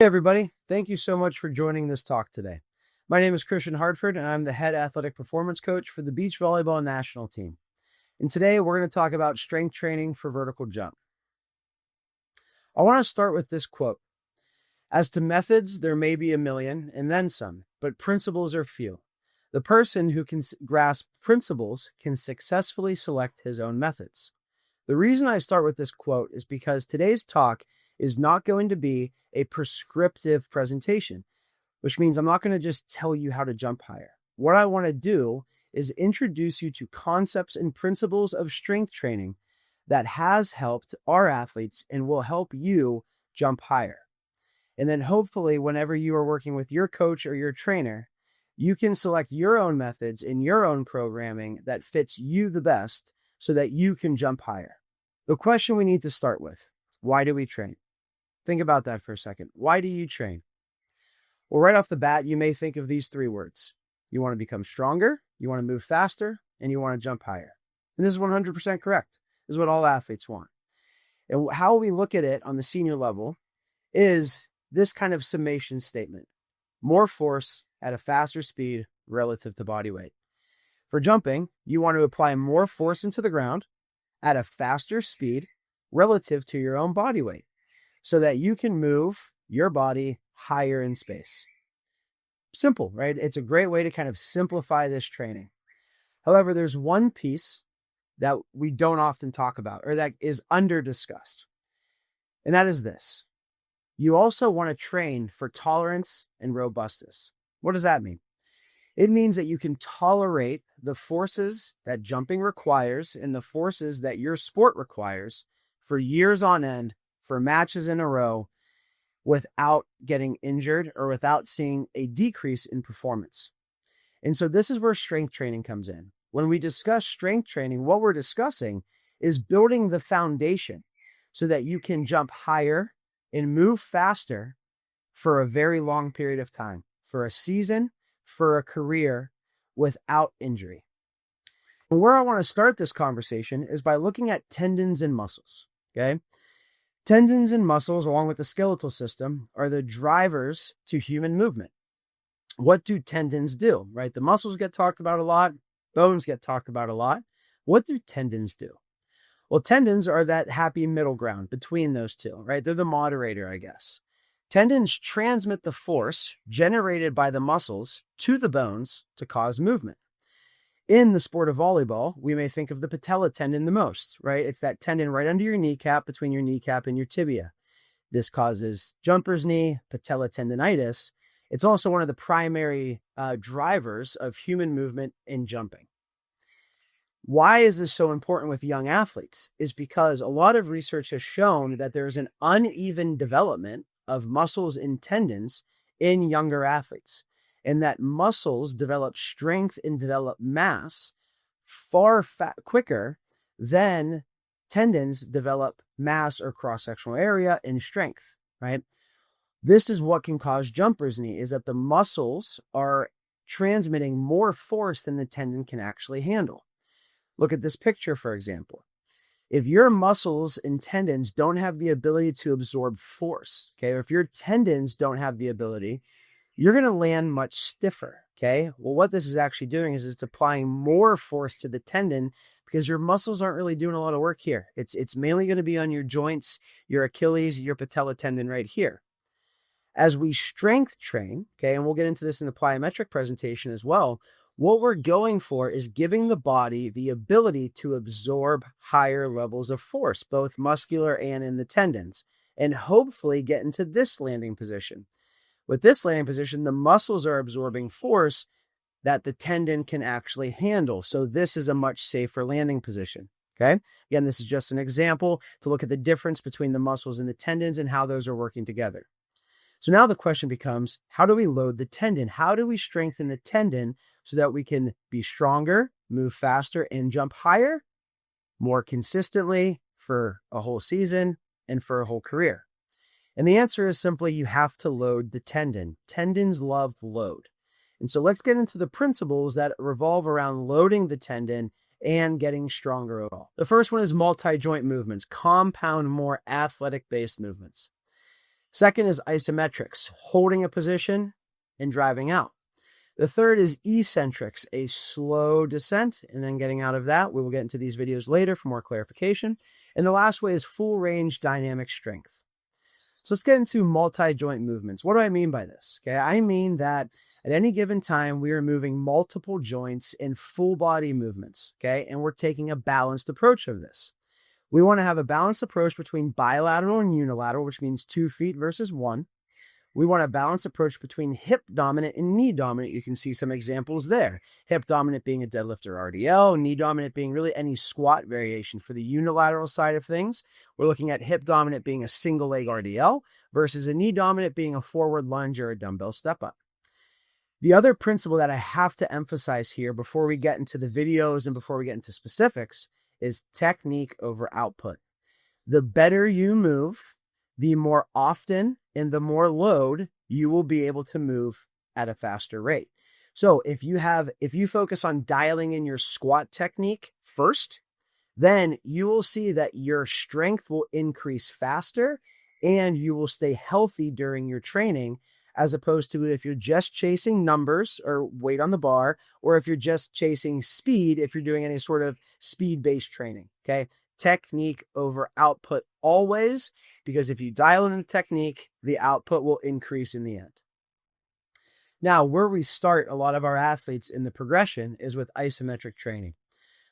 Hey everybody, thank you so much for joining this talk today. My name is Christian Hartford and I'm the head athletic performance coach for the Beach Volleyball national team. And today we're going to talk about strength training for vertical jump. I want to start with this quote. As to methods, there may be a million and then some, but principles are few. The person who can grasp principles can successfully select his own methods. The reason I start with this quote is because today's talk is not going to be a prescriptive presentation, which means I'm not going to just tell you how to jump higher. What I want to do is introduce you to concepts and principles of strength training that has helped our athletes and will help you jump higher. And then hopefully, whenever you are working with your coach or your trainer, you can select your own methods in your own programming that fits you the best so that you can jump higher. The question we need to start with, why do we train? Think about that for a second. Why do you train? Well, right off the bat, you may think of these three words. You want to become stronger, you want to move faster, and you want to jump higher. And this is 100% correct. This is what all athletes want. And how we look at it on the senior level is this kind of summation statement. More force at a faster speed relative to body weight. For jumping, you want to apply more force into the ground at a faster speed relative to your own body weight so that you can move your body higher in space. Simple, right? It's a great way to kind of simplify this training. However, there's one piece that we don't often talk about or that is under-discussed, and that is this. You also want to train for tolerance and robustness. What does that mean? It means that you can tolerate the forces that jumping requires and the forces that your sport requires for years on end, for matches in a row, without getting injured or without seeing a decrease in performance. And so this is where strength training comes in. When we discuss strength training, what we're discussing is building the foundation so that you can jump higher and move faster for a very long period of time, for a season, for a career, without injury. And where I want to start this conversation is by looking at tendons and muscles, okay? Tendons and muscles, along with the skeletal system, are the drivers to human movement. What do tendons do, right? The muscles get talked about a lot. Bones get talked about a lot. What do tendons do? Well, tendons are that happy middle ground between those two, right? They're the moderator, I guess. Tendons transmit the force generated by the muscles to the bones to cause movement. In the sport of volleyball, we may think of the patella tendon the most, right? It's that tendon right under your kneecap, between your kneecap and your tibia. This causes jumper's knee, patella tendonitis. It's also one of the primary drivers of human movement in jumping. Why is this so important with young athletes? Is because a lot of research has shown that there's an uneven development of muscles and tendons in younger athletes, and that muscles develop strength and develop mass far quicker than tendons develop mass or cross-sectional area and strength, right? This is what can cause jumper's knee, is that the muscles are transmitting more force than the tendon can actually handle. Look at this picture, for example. If your muscles and tendons don't have the ability to absorb force, okay, or if your tendons don't have the ability, you're going to land much stiffer, okay? Well, what this is actually doing is it's applying more force to the tendon because your muscles aren't really doing a lot of work here. It's mainly going to be on your joints, your Achilles, your patella tendon right here. As we strength train, okay, and we'll get into this in the plyometric presentation as well, what we're going for is giving the body the ability to absorb higher levels of force, both muscular and in the tendons, and hopefully get into this landing position. With this landing position, the muscles are absorbing force that the tendon can actually handle. So this is a much safer landing position, okay? Again, this is just an example to look at the difference between the muscles and the tendons and how those are working together. So now the question becomes, how do we load the tendon? How do we strengthen the tendon so that we can be stronger, move faster, and jump higher more consistently for a whole season and for a whole career? And the answer is simply you have to load the tendon. Tendons love load. And so let's get into the principles that revolve around loading the tendon and getting stronger overall. The first one is multi-joint movements, compound, more athletic-based movements. Second is isometrics, holding a position and driving out. The third is eccentrics, a slow descent and then getting out of that. We will get into these videos later for more clarification. And the last way is full range dynamic strength. So let's get into multi-joint movements. What do I mean by this? Okay, I mean that at any given time, we are moving multiple joints in full body movements, okay? And we're taking a balanced approach of this. We want to have a balanced approach between bilateral and unilateral, which means 2 feet versus 1. We want a balanced approach between hip dominant and knee dominant. You can see some examples there. Hip dominant being a deadlift or RDL, knee dominant being really any squat variation. For the unilateral side of things, we're looking at hip dominant being a single leg RDL versus a knee dominant being a forward lunge or a dumbbell step up. The other principle that I have to emphasize here before we get into the videos and before we get into specifics is technique over output. The better you move, the more often and the more load you will be able to move at a faster rate. So if you focus on dialing in your squat technique first, then you will see that your strength will increase faster and you will stay healthy during your training, as opposed to if you're just chasing numbers or weight on the bar, or if you're just chasing speed, if you're doing any sort of speed-based training, okay? Technique over output always, because if you dial in the technique, the output will increase in the end. Now, where we start a lot of our athletes in the progression is with isometric training.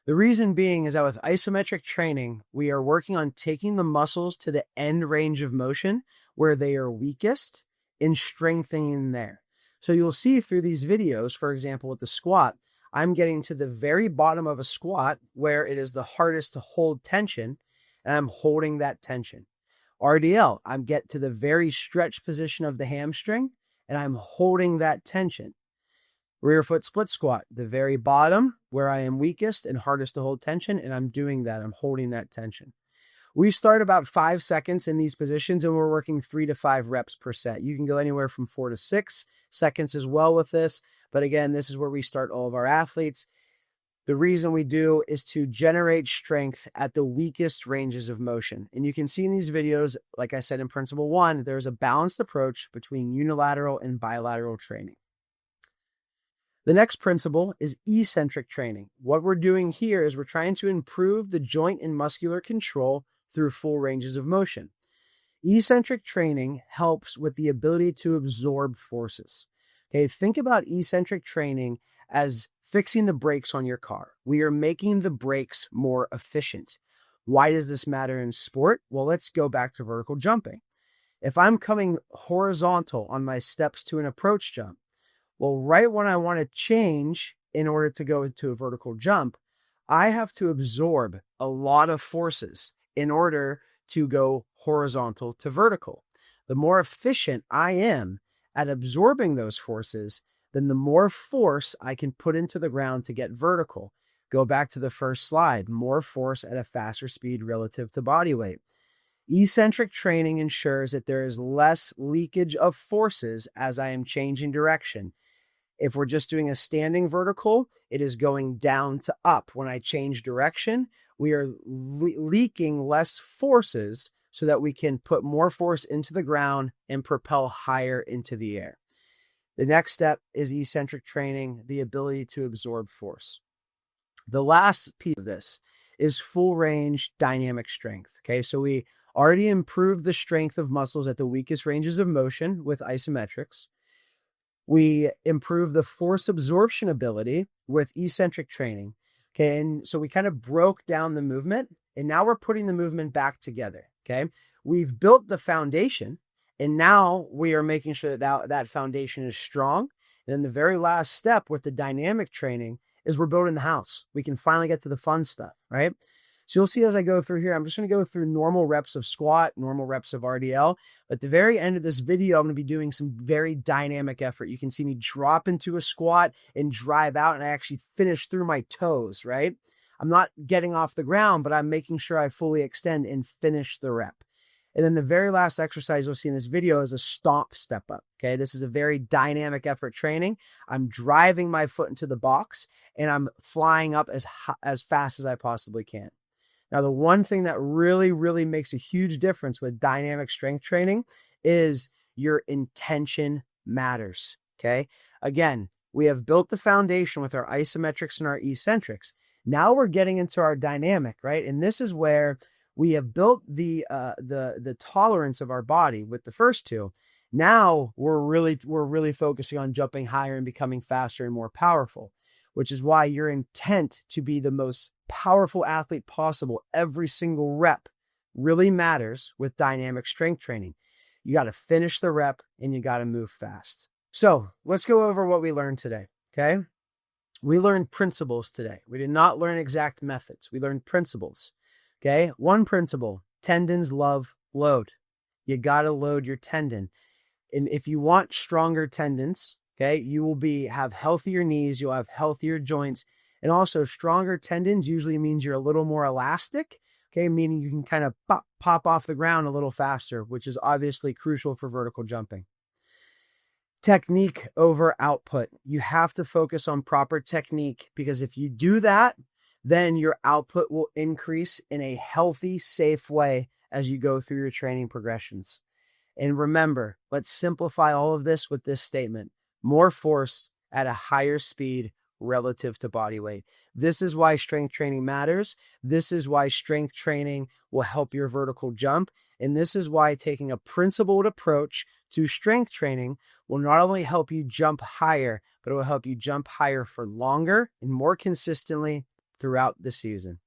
The reason being is that with isometric training, we are working on taking the muscles to the end range of motion where they are weakest and strengthening there. So you'll see through these videos, for example, with the squat, I'm getting to the very bottom of a squat where it is the hardest to hold tension, and I'm holding that tension. RDL, I'm getting to the very stretched position of the hamstring, and I'm holding that tension. Rear foot split squat, the very bottom where I am weakest and hardest to hold tension, and I'm doing that. I'm holding that tension. We start about 5 seconds in these positions, and we're working 3 to 5 reps per set. You can go anywhere from 4 to 6 seconds as well with this. But again, this is where we start all of our athletes. The reason we do is to generate strength at the weakest ranges of motion. And you can see in these videos, like I said in principle 1, there's a balanced approach between unilateral and bilateral training. The next principle is eccentric training. What we're doing here is we're trying to improve the joint and muscular control through full ranges of motion. Eccentric training helps with the ability to absorb forces. Okay, think about eccentric training as fixing the brakes on your car. We are making the brakes more efficient. Why does this matter in sport? Well, let's go back to vertical jumping. If I'm coming horizontal on my steps to an approach jump, well, right when I want to change in order to go into a vertical jump, I have to absorb a lot of forces in order to go horizontal to vertical. The more efficient I am at absorbing those forces, then the more force I can put into the ground to get vertical. Go back to the first slide, more force at a faster speed relative to body weight. Eccentric training ensures that there is less leakage of forces as I am changing direction. If we're just doing a standing vertical, it is going down to up. When I change direction, we are leaking less forces so that we can put more force into the ground and propel higher into the air. The next step is eccentric training, the ability to absorb force. The last piece of this is full range dynamic strength. Okay, so we already improved the strength of muscles at the weakest ranges of motion with isometrics. We improve the force absorption ability with eccentric training. Okay, and so we kind of broke down the movement, and now we're putting the movement back together. Okay, we've built the foundation, and now we are making sure that foundation is strong. And then the very last step with the dynamic training is we're building the house. We can finally get to the fun stuff, right? So you'll see as I go through here, I'm just going to go through normal reps of squat, normal reps of RDL. At the very end of this video, I'm going to be doing some very dynamic effort. You can see me drop into a squat and drive out, and I actually finish through my toes, right? I'm not getting off the ground, but I'm making sure I fully extend and finish the rep. And then the very last exercise you'll see in this video is a stomp step up. Okay, this is a very dynamic effort training. I'm driving my foot into the box and I'm flying up as fast as I possibly can. Now, the one thing that really makes a huge difference with dynamic strength training is your intention matters, okay? Again, we have built the foundation with our isometrics and our eccentrics. Now we're getting into our dynamic, right? And this is where we have built the tolerance of our body with the first two. Now we're really focusing on jumping higher and becoming faster and more powerful, which is why your intent to be the most powerful athlete possible every single rep really matters with dynamic strength training. You got to finish the rep and you got to move fast. So let's go over what we learned today, okay? We learned principles today. We did not learn exact methods. We learned principles, okay? One principle, tendons love load. You got to load your tendon. And if you want stronger tendons, okay, you will have healthier knees, you'll have healthier joints, and also stronger tendons usually means you're a little more elastic, okay, meaning you can kind of pop off the ground a little faster, which is obviously crucial for vertical jumping. Technique over output. You have to focus on proper technique, because if you do that, then your output will increase in a healthy, safe way as you go through your training progressions. And remember, let's simplify all of this with this statement: more force at a higher speed relative to body weight. This is why strength training matters. This is why strength training will help your vertical jump. And this is why taking a principled approach to strength training will not only help you jump higher, but it will help you jump higher for longer and more consistently throughout the season.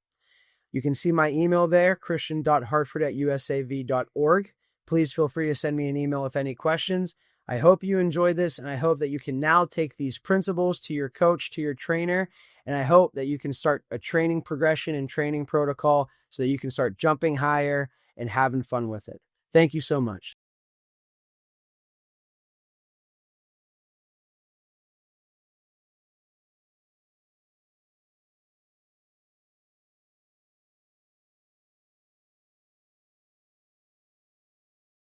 You can see my email there, christian.hartford@usav.org. Please feel free to send me an email if any questions. I hope you enjoyed this, and I hope that you can now take these principles to your coach, to your trainer, and I hope that you can start a training progression and training protocol so that you can start jumping higher and having fun with it. Thank you so much.